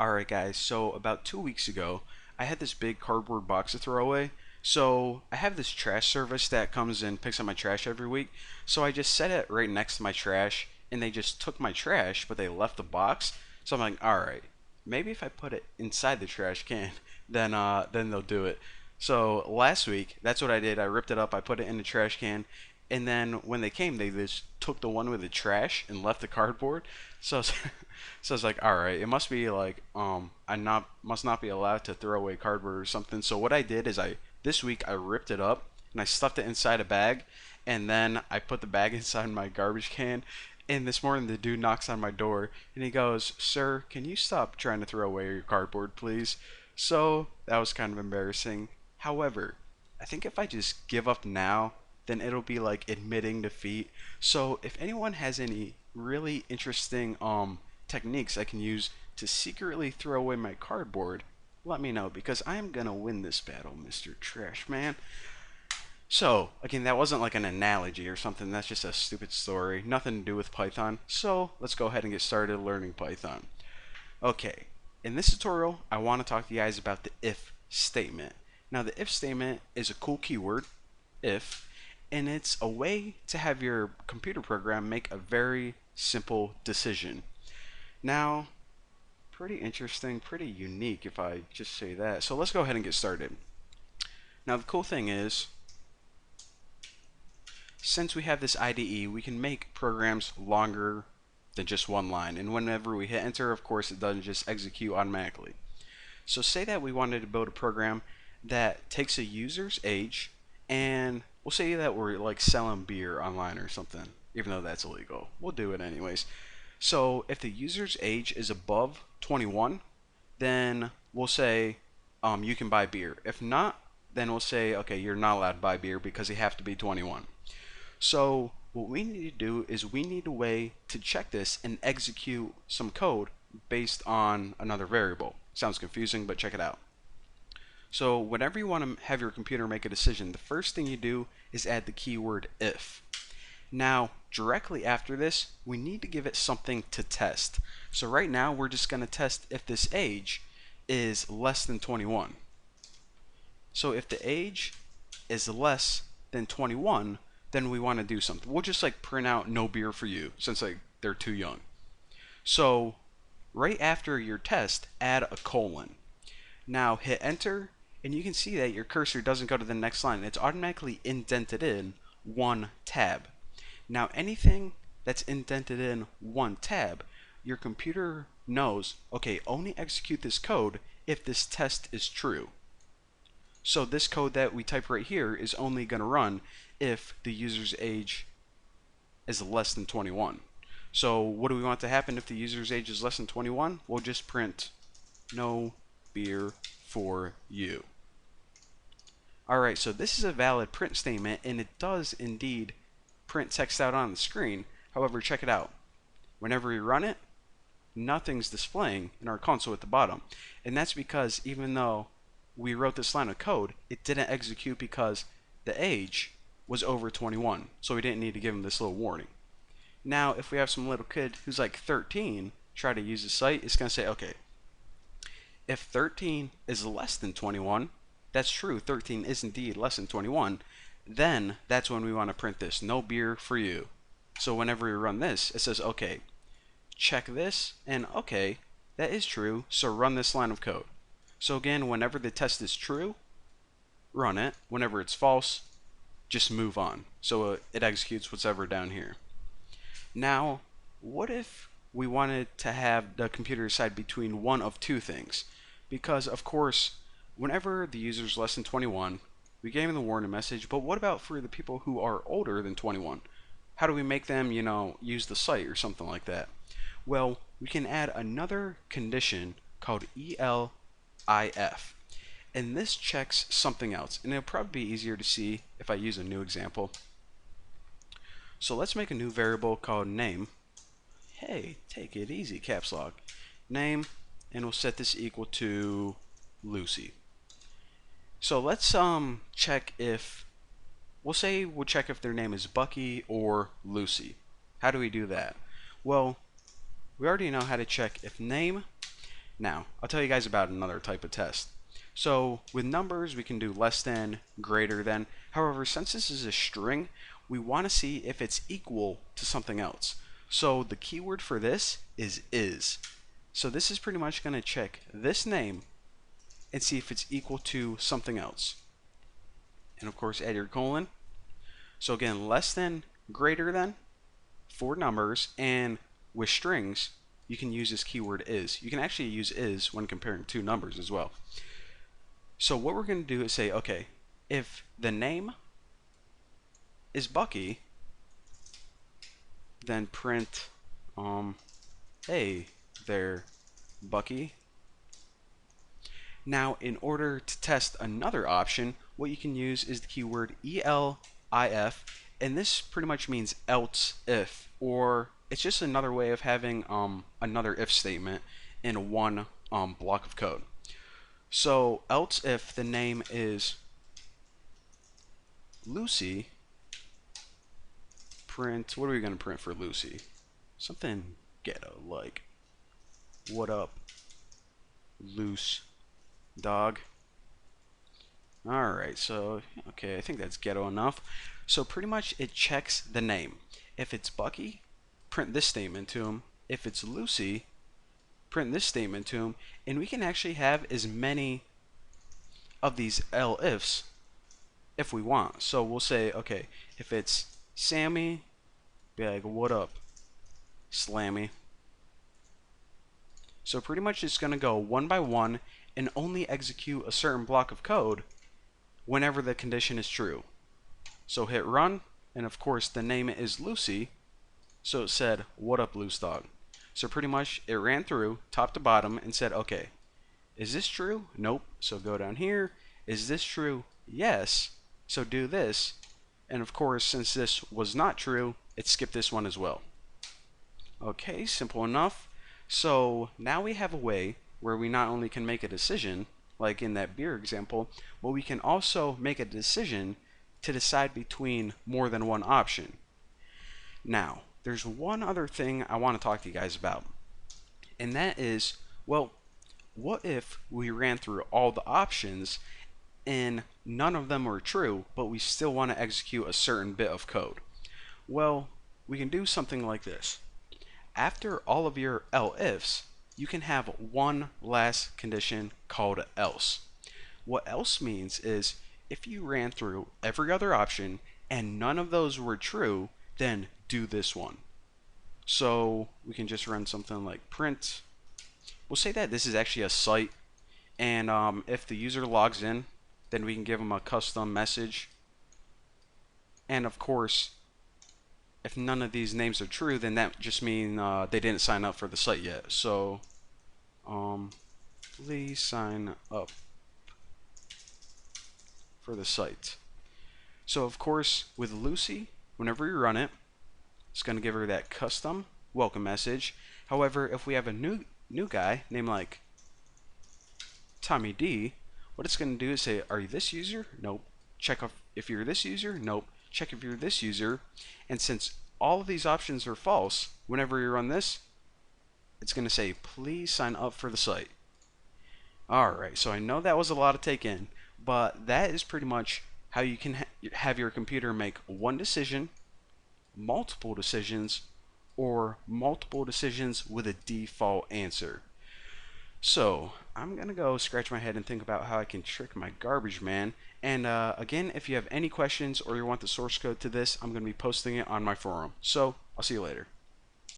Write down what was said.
Alright guys, so about 2 weeks ago, I had this big cardboard box to throw away. So I have this trash service that comes and picks up my trash every week. So I just set it right next to my trash and they just took my trash, but they left the box. So I'm like, alright, maybe if I put it inside the trash can, then they'll do it. So last week, that's what I did. I ripped it up, I put it in the trash can, and then when they came, they just took the one with the trash and left the cardboard. So so it's like, all right, it must be like I not must not be allowed to throw away cardboard or something. So what I did is I this week I ripped it up and I stuffed it inside a bag, and then I put the bag inside my garbage can. And this morning the dude knocks on my door and he goes, "Sir, can you stop trying to throw away your cardboard, please?" So that was kind of embarrassing. However, I think if I just give up now, then it'll be like admitting defeat. So if anyone has any really interesting techniques I can use to secretly throw away my cardboard, let me know because I am gonna win this battle, Mr. Trash Man. So, again, that wasn't like an analogy or something, that's just a stupid story. Nothing to do with Python. So, let's go ahead and get started learning Python. Okay, in this tutorial, I want to talk to you guys about the if statement. Now, the if statement is a cool keyword, if, and it's a way to have your computer program make a very simple decision. Now, pretty interesting, pretty unique if I just say that. So let's go ahead and get started. Now, the cool thing is, since we have this IDE, we can make programs longer than just one line. And whenever we hit enter, of course, it doesn't just execute automatically. So say that we wanted to build a program that takes a user's age, and we'll say that we're like selling beer online or something, even though that's illegal. We'll do it anyways. So if the user's age is above 21, then we'll say you can buy beer. If not, then we'll say, okay, you're not allowed to buy beer because you have to be 21. So what we need to do is we need a way to check this and execute some code based on another variable. Sounds confusing, but check it out. So whenever you want to have your computer make a decision, the first thing you do is add the keyword if. Now, directly after this, we need to give it something to test. So right now, we're just going to test if this age is less than 21. So if the age is less than 21, then we want to do something. We'll just like print out no beer for you since like they're too young. So right after your test, add a colon. Now hit enter, and you can see that your cursor doesn't go to the next line. It's automatically indented in one tab. Now anything that's indented in one tab, your computer knows, okay, only execute this code if this test is true. So this code that we type right here is only going to run if the user's age is less than 21. So what do we want to happen if the user's age is less than 21? We'll just print no beer for you. Alright, so this is a valid print statement, and it does indeed print text out on the screen. However, check it out. Whenever we run it, nothing's displaying in our console at the bottom. And that's because even though we wrote this line of code, it didn't execute because the age was over 21. So we didn't need to give him this little warning. Now, if we have some little kid who's like 13 try to use the site, it's going to say, okay, if 13 is less than 21, that's true, 13 is indeed less than 21, then that's when we want to print this, no beer for you. So whenever we run this, it says, okay, check this, and okay, that is true, so run this line of code. So again, whenever the test is true, run it. Whenever it's false, just move on. So it executes whatever down here. Now, what if we wanted to have the computer decide between one of two things? Because, of course, whenever the user is less than 21, we gave them the warning message, but what about for the people who are older than 21? How do we make them, use the site or something like that? Well, we can add another condition called ELIF. And this checks something else, and it'll probably be easier to see if I use a new example. So let's make a new variable called name. Hey, take it easy, caps lock. Name, and we'll set this equal to Lucy. So let's check if, we'll check if their name is Bucky or Lucy. How do we do that? Well, we already know how to check if name Now, I'll tell you guys about another type of test. So with numbers, we can do less than, greater than. However, since this is a string, we want to see if it's equal to something else. So the keyword for this is. So this is pretty much going to check this name and see if it's equal to something else. And of course, add your colon. So again, less than, greater than for numbers, and with strings, you can use this keyword is. You can actually use is when comparing two numbers as well. So what we're going to do is say, okay, if the name is Bucky, then print, hey there, Bucky. Now, in order to test another option, what you can use is the keyword elif, and this pretty much means else if, or it's just another way of having another if statement in one block of code. So else if the name is Lucy, print, what are we going to print for Lucy? Something ghetto, like, what up, loose dog. Alright, so, okay, I think that's ghetto enough. So pretty much it checks the name. If it's Bucky, print this statement to him. If it's Lucy, print this statement to him. And we can actually have as many of these elifs if we want. So we'll say, okay, if it's Sammy, be like, what up, Slammy. So pretty much it's going to go one by one and only execute a certain block of code whenever the condition is true. So hit run, and of course the name is Lucy, so it said, what up, loose dog. So pretty much it ran through top to bottom and said, okay, is this true? Nope. So go down here. Is this true? Yes. So do this. And of course, since this was not true, it skipped this one as well. Okay, simple enough. So now we have a way where we not only can make a decision, like in that beer example, but we can also make a decision to decide between more than one option. Now, there's one other thing I want to talk to you guys about, and that is, well, what if we ran through all the options and none of them were true, but we still want to execute a certain bit of code? Well, we can do something like this. After all of your elifs, you can have one last condition called else. What else means is if you ran through every other option and none of those were true, then do this one. So we can just run something like print. We'll say that this is actually a site, and if the user logs in, then we can give them a custom message. And of course, if none of these names are true, then that just means they didn't sign up for the site yet. So please sign up for the site. So of course, with Lucy, whenever you run it, it's going to give her that custom welcome message. However, if we have a new guy named like Tommy D, what it's going to do is say, are you this user? Nope. Check if you're this user? Nope. Check if you're this user. And since all of these options are false, whenever you run this, it's going to say, please sign up for the site. Alright, so I know that was a lot to take in, but that is pretty much how you can have your computer make one decision, multiple decisions, or multiple decisions with a default answer. So I'm gonna go scratch my head and think about how I can trick my garbage man. And again, if you have any questions or you want the source code to this, I'm gonna be posting it on my forum. So I'll see you later.